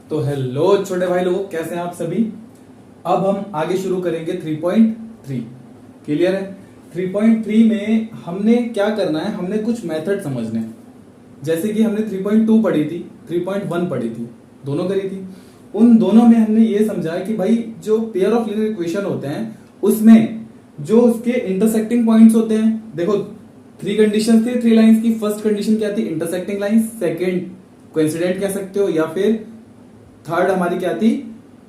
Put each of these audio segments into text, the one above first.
तो हेलो छोटे भाई लोगों, कैसे हैं आप सभी। अब हम आगे शुरू करेंगे 3.3। क्लियर है। 3.3 में हमने क्या करना है, हमने कुछ मेथड समझने हैं। जैसे कि हमने 3.2 पढ़ी थी, 3.1 पढ़ी थी, दोनों करी थी। उन दोनों में हमने ये समझा कि भाई जो पेयर ऑफ लीनियर इक्वेशन होते हैं उसमें जो उसके इंटरसेक्टिंग पॉइंट्स होते हैं, देखो 3 कंडीशन थी 3 लाइंस की। फर्स्ट कंडीशन क्या थी, इंटरसेक्टिंग लाइंस। सेकेंड कोइंसिडेंट कह सकते हो, या फिर थर्ड हमारी क्या थी,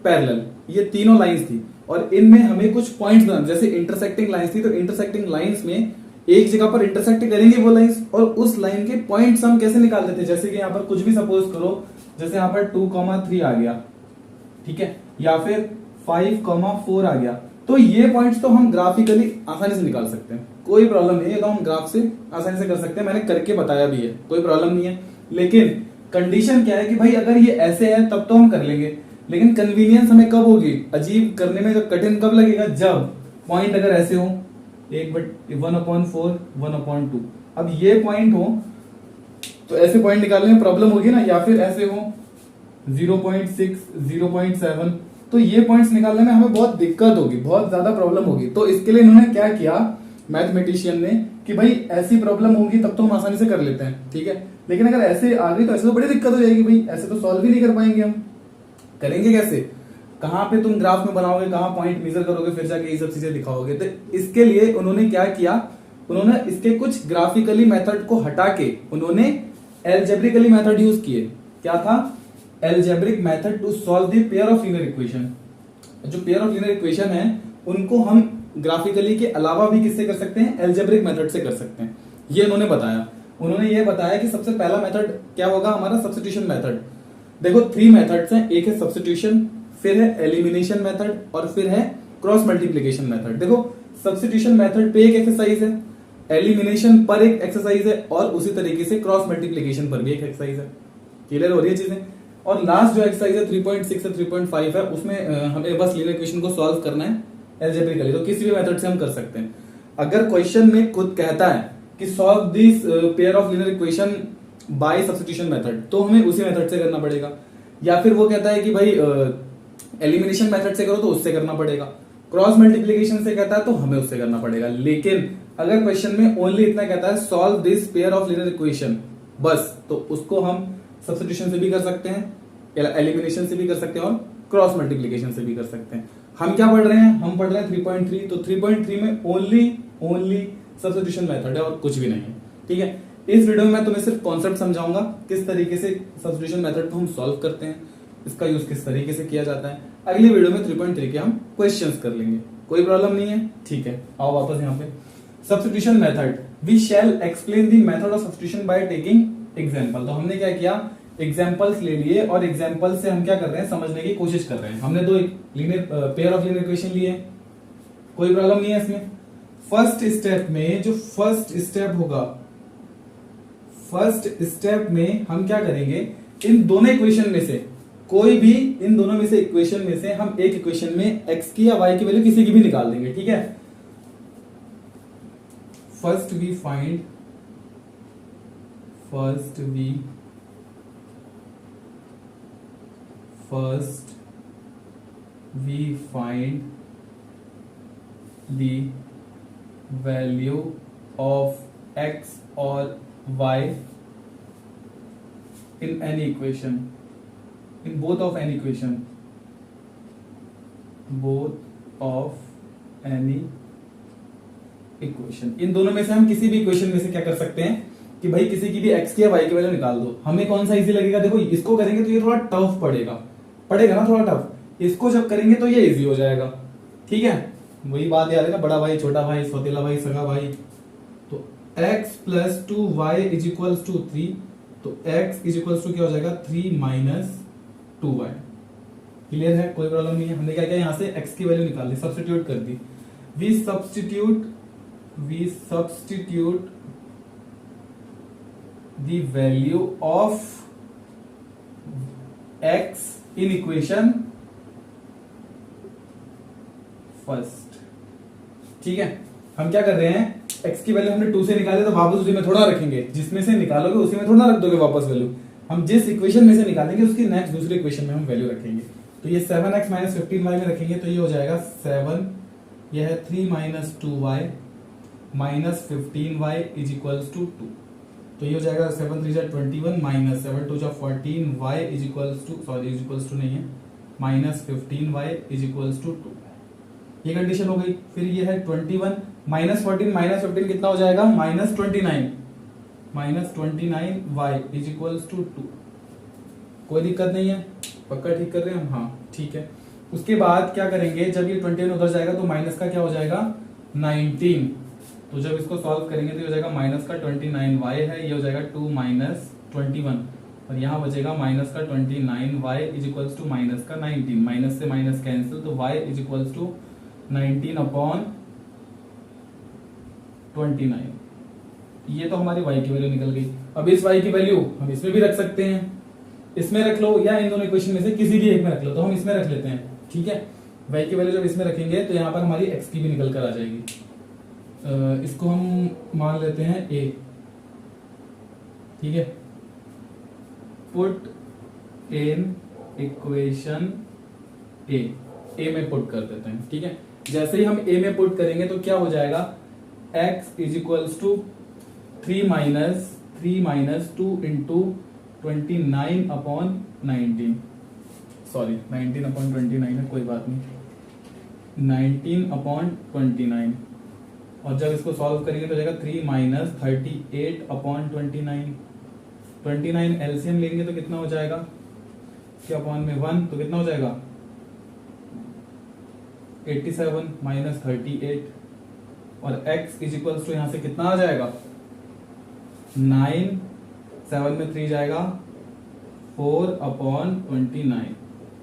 पैरेलल। ये तीनों लाइंस थी और इनमें हमें कुछ पॉइंट्स बनाने। जैसे इंटरसेक्टिंग लाइंस थी तो इंटरसेक्टिंग लाइंस में एक जगह पर इंटरसेक्ट करेंगे वो लाइंस, और उस लाइन के पॉइंट्स हम कैसे निकालते थे। जैसे कि यहाँ पर कुछ भी सपोज करो, जैसे यहाँ पर 2,3 आ गया, ठीक है, या फिर 5,4 आ गया, तो ये पॉइंट्स तो हम ग्राफिकली आसानी से निकाल सकते हैं, कोई प्रॉब्लम नहीं है। तो हम ग्राफ से आसानी से कर सकते हैं, मैंने करके बताया भी है, कोई प्रॉब्लम नहीं है। लेकिन कंडीशन क्या है कि भाई अगर ये ऐसे है तब तो हम कर लेंगे, लेकिन कन्वीनियंस हमें कब होगी, अजीब करने में जो कठिन कब लगेगा, जब पॉइंट अगर ऐसे हो 1/4 1/2। अब ये पॉइंट हो तो ऐसे पॉइंट निकालने में प्रॉब्लम होगी ना, या फिर ऐसे हो 0.6 0.7, तो ये पॉइंट्स निकालने में हमें बहुत दिक्कत होगी, बहुत ज्यादा प्रॉब्लम होगी। तो इसके लिए इन्होंने क्या किया मैथमेटिशियन ने कि भाई ऐसी प्रॉब्लम होगी तब तो हम आसानी से कर लेते हैं, ठीक है। लेकिन अगर ऐसे आ गई तो ऐसे तो बड़ी दिक्कत हो जाएगी भाई, ऐसे तो सॉल्व ही नहीं कर पाएंगे हम। करेंगे कैसे, कहां पे तुम ग्राफ में बनाओगे, कहां पॉइंट मेजर करोगे, फिर जाके ये सब चीजें दिखाओगे। तो इसके लिए उन्होंने क्या किया, उन्होंने इसके कुछ ग्राफिकली मेथड को हटा के उन्होंने एल्जेब्रिकली मेथड यूज किए। क्या था, algebraic method to solve the pair of linear equation. जो पेयर ऑफ लीनियर इक्वेशन है उनको हम ग्राफिकली के अलावा भी किससे कर सकते हैं, एल्जेब्रिक मेथड से कर सकते हैं। ये उन्होंने बताया। उन्होंने ये बताया कि सबसे पहला मेथड क्या होगा हमारा, सब्स्टिट्यूशन मेथड। देखो 3 मेथड्स हैं, एक है सब्स्टिट्यूशन, फिर है एलिमिनेशन मेथड, और फिर है क्रॉस मल्टीप्लिकेशन मेथड। देखो सब्स्टिट्यूशन मेथड पे एक एक्सरसाइज है, एलिमिनेशन पर एक एक्सरसाइज है, और उसी तरीके से क्रॉस मल्टीप्लिकेशन पर भी एक एक्सरसाइज है। क्लियर हो रही है चीजें। और लास्ट जो एक्सरसाइज है 3.6 से 3.5 है, उसमें हमें बस लीनियर इक्वेशन को सॉल्व करना है एल्जेब्रिकली। तो किसी भी मेथड से हम कर सकते हैं। अगर क्वेश्चन में खुद कहता है कि solve this pair of linear equation by substitution method, तो हमें उसी मेथड से करना पड़ेगा। या फिर वो कहता है कि भाई एलिमिनेशन मेथड से करो, तो उससे करना पड़ेगा। क्रॉस मल्टीप्लिकेशन से कहता है तो हमें उससे करना पड़ेगा। लेकिन अगर क्वेश्चन में ओनली इतना कहता है solve this pair of linear equation, बस, तो उसको हम सब्स्टिट्यूशन से भी कर सकते हैं, एलिमिनेशन से भी कर सकते हैं, और क्रॉस मल्टीप्लिकेशन से भी कर सकते हैं। हम क्या पढ़ रहे हैं, हम पढ़ रहे हैं 3.3। तो 3.3 में ओनली सब्स्टिट्यूशन मेथड है और कुछ भी नहीं है, ठीक है। इस वीडियो में मैं तुम्हें सिर्फ कॉन्सेप्ट समझाऊंगा, किस तरीके से सब्स्टिट्यूशन मेथड को हम सॉल्व करते हैं, इसका यूज किस तरीके से किया जाता है। अगली वीडियो में 3.3 के हम क्वेश्चंस कर लेंगे, कोई प्रॉब्लम नहीं है, ठीक है। आओ वापस यहाँ पे, substitution method. We shall explain the method of substitution by taking example. तो हमने क्या किया, एग्जांपल्स ले लिए, और एग्जांपल से हम क्या कर रहे हैं, समझने की कोशिश कर रहे हैं। हमने दो linear pair of linear equation लिए, कोई प्रॉब्लम नहीं है इसमें। फर्स्ट स्टेप में जो फर्स्ट स्टेप होगा, फर्स्ट स्टेप में हम क्या करेंगे, इन दोनों इक्वेशन में से कोई भी, इन दोनों में से इक्वेशन में से हम एक इक्वेशन में x की या y की वैल्यू किसी की भी निकाल देंगे, ठीक है। First we find the value of x or y in any equation, in both of any equation, इन दोनों में से हम किसी भी इक्वेशन में से क्या कर सकते हैं कि भाई किसी की भी x की या y की वैल्यू निकाल दो। हमें कौन सा इजी लगेगा, देखो इसको करेंगे तो ये थोड़ा टफ पड़ेगा ना, थोड़ा टफ। इसको जब करेंगे तो ये इजी हो जाएगा, ठीक है। वही बात याद है ना, बड़ा भाई, छोटा भाई, सौतेला भाई, सगा भाई। तो x plus 2y is equals to 3, तो x इज इक्वल्स टू क्या हो जाएगा, 3 माइनस 2y। क्लियर है, कोई प्रॉब्लम नहीं है। हमने क्या किया, यहां से x की वैल्यू निकाल दी, सब्स्टिट्यूट कर दी। We substitute the value of x in equation first, ठीक है। हम क्या कर रहे हैं, x की वैल्यू हमने 2 से निकाले तो वापस उसी में थोड़ा रखेंगे, जिसमें से निकालोगे उसी में थोड़ा रख दोगे वापस वैल्यू। हम जिस इक्वेशन में से निकालेंगे उसकी नेक्स्ट दूसरी इक्वेशन में हम वैल्यू रखेंगे। तो ये 7x माइनस 15y में रखेंगे तो ये हो जाएगा 7, यह है 3 माइनस 2y माइनस 15y इज इक्वल्स टू 2। तो ये हो जाएगा 7 3 जा 21 माइनस 7 2 जा 14y is equals to, sorry is equals to नहीं है, minus 15y is equals to 2। ये कंडीशन हो गई। फिर ये है 21 माइनस 14 माइनस 15 कितना हो जाएगा, minus 29 y is equals to 2। कोई दिक्कत नहीं है, पक्का ठीक कर रहे हैं हम, हाँ ठीक है। उसके बाद क्या करेंगे, जब ये 21 उधर जाएगा तो माइनस का क्या हो जाएगा 19। तो जब इसको सॉल्व करेंगे तो ये हो जाएगा माइनस का 29y है, ये हो जाएगा 2 माइनस 21 और यहाँ बचेगा माइनस का 29y is equals to minus का 19। माइनस से माइनस कैंसिल तो y is equals to 19 upon 29। ये तो हमारी y की वैल्यू निकल गई। अब इस y की वैल्यू हम इसमें भी रख सकते हैं, इसमें रख लो या इन दोनों इक्वेशन में से किसी भी एक में रख लो। तो हम इसमें रख लेते हैं, ठीक है। y की वैल्यू जब इसमें रखेंगे तो यहाँ पर हमारी x की भी निकल कर आ जाएगी। इसको हम मान लेते हैं a, ठीक है। पुट इन इक्वेशन a में पुट कर देते हैं, ठीक है। जैसे ही हम a में पुट करेंगे तो क्या हो जाएगा, x is equals to 3 minus 2 into 29 upon 19, sorry 19 upon 29 है, कोई बात नहीं, 19 अपॉन 29। और जब इसको सॉल्व करेंगे तो जाएगा 3 माइनस 38 अपॉन 29 एलसीएम लेंगे तो कितना हो जाएगा, क्या अपॉन में 1 तो कितना हो जाएगा 87 माइनस 38 और x इज इक्वल्स टू यहां से कितना आ जाएगा 9, 7 में 3 जाएगा 4 अपॉन 29,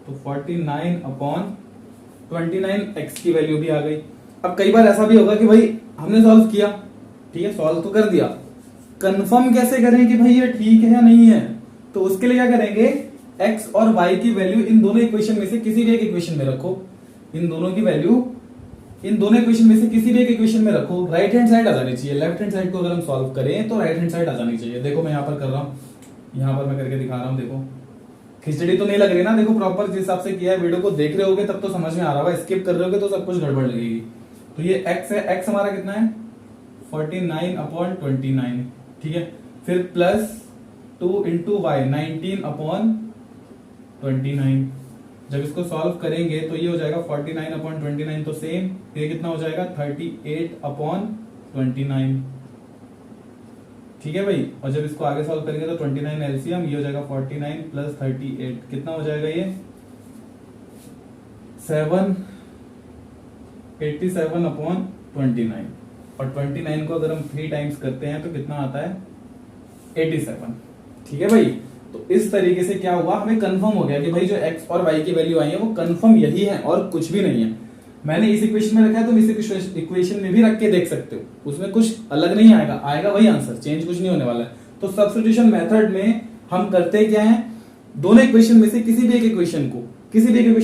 तो 49 अपॉन 29 x की वैल्यू भी आ गई। अब कई बार ऐसा भी होगा कि भाई हमने सॉल्व किया, ठीक है, सॉल्व तो कर दिया, कंफर्म कैसे करें कि भाई ये ठीक है या नहीं है। तो उसके लिए क्या करेंगे, x और y की वैल्यू इन दोनों इक्वेशन में से किसी भी एक इक्वेशन में रखो, इन दोनों की वैल्यू इन दोनों इक्वेशन में से किसी भी एक इक्वेशन में रखो। राइट हैंड साइड आ जानी चाहिए, लेफ्ट हैंड साइड को अगर हम सॉल्व करें तो राइट हैंड साइड आ जानी चाहिए। देखो मैं यहाँ पर कर रहा हूँ, यहाँ पर मैं करके दिखा रहा हूँ, देखो खिचड़ी तो नहीं लग रही ना, देखो प्रॉपर जिस हिसाब से किया है, वीडियो को देख रहे होगे तब तो समझ में आ रहा होगा, स्किप कर रहे होगे तो सब कुछ गड़बड़ लगेगी। तो ये x है, x हमारा कितना है 49 अपॉन 29, ठीक है। फिर प्लस 2 इंटू वाई 19 अपॉन 29। जब इसको सॉल्व करेंगे तो ये हो जाएगा 49 अपॉन 29, तो सेम ये कितना हो जाएगा 38 अपॉन 29, ठीक है भाई। और जब इसको आगे सॉल्व करेंगे तो 29 एलसीएम, ये हो जाएगा 49 प्लस 38, कितना हो जाएगा ये 87 अपॉन 29। और 29 को अगर हम 3 टाइम्स करते हैं तो कितना आता है 87, ठीक है भाई। तो इस तरीके से क्या हुआ, हमें कंफर्म हो गया कि भाई जो x और y की वैल्यू आई है वो कंफर्म यही है और कुछ भी नहीं है। मैंने इस इक्वेशन में रखा है, तुम इस इक्वेशन में भी रख के देख सकते हो, उसमें कुछ अलग नहीं आएगा, आएगा वही आंसर, चेंज कुछ नहीं होने वाला है। तो सब्स्टिट्यूशन मेथड में हम करते क्या है, दोनों इक्वेशन में से किसी भी एक इक्वेशन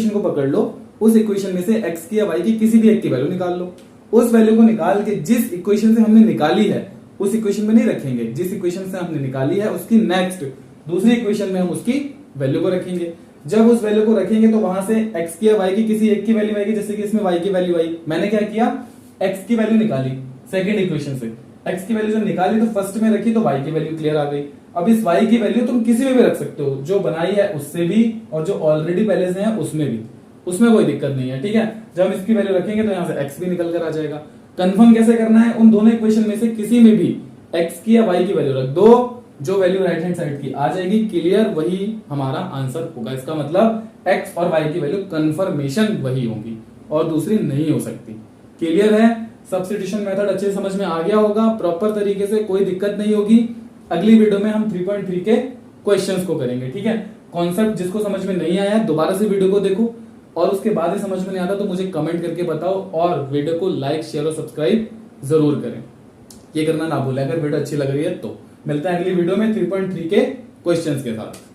को पकड़ लो, उस इक्वेशन में से x की या y की किसी भी एक की वैल्यू निकाल लो। उस वैल्यू को निकाल के जिस इक्वेशन से हमने निकाली है उस इक्वेशन में नहीं रखेंगे, जिस इक्वेशन से हमने निकाली है उसकी नेक्स्ट दूसरी इक्वेशन में हम उसकी वैल्यू को रखेंगे। जब उस वैल्यू को रखेंगे तो वहां से x की या y की किसी एक की वैल्यू आएगी, जैसे कि इसमें y की वैल्यू आई, मैंने क्या किया x की वैल्यू निकाली सेकंड इक्वेशन से, x की वैल्यू जब निकाली तो फर्स्ट में रखी तो y की वैल्यू क्लियर आ गई। अब इस y की वैल्यू तुम किसी में भी रख सकते हो, जो बनाई है उससे भी और जो ऑलरेडी पहले से है उसमें भी, उसमें कोई दिक्कत नहीं है, ठीक है। जब हम इसकी वैल्यू रखेंगे तो यहाँ से x भी निकल कर आ जाएगा। कंफर्म कैसे करना है, उन दोनों इक्वेशन में से किसी में भी x की या y की वैल्यू रख दो, जो वैल्यू राइट हैंड साइड की आ जाएगी क्लियर, वही हमारा आंसर होगा। इसका मतलब x और y की वैल्यू कंफर्मेशन वही होगी और दूसरी नहीं हो सकती। क्लियर है, सब्स्टिट्यूशन मेथड अच्छे समझ में आ गया होगा, प्रॉपर तरीके से, कोई दिक्कत नहीं होगी। अगली वीडियो में हम 3.3 के क्वेश्चंस को करेंगे, ठीक है। कॉन्सेप्ट जिसको समझ में नहीं आया दोबारा से वीडियो को देखो, और उसके बाद ही समझ में नहीं आता तो मुझे कमेंट करके बताओ, और वीडियो को लाइक शेयर और सब्सक्राइब जरूर करें, ये करना ना भूलें अगर वीडियो अच्छी लग रही है तो। मिलते हैं अगली वीडियो में 3.3 के क्वेश्चंस के साथ।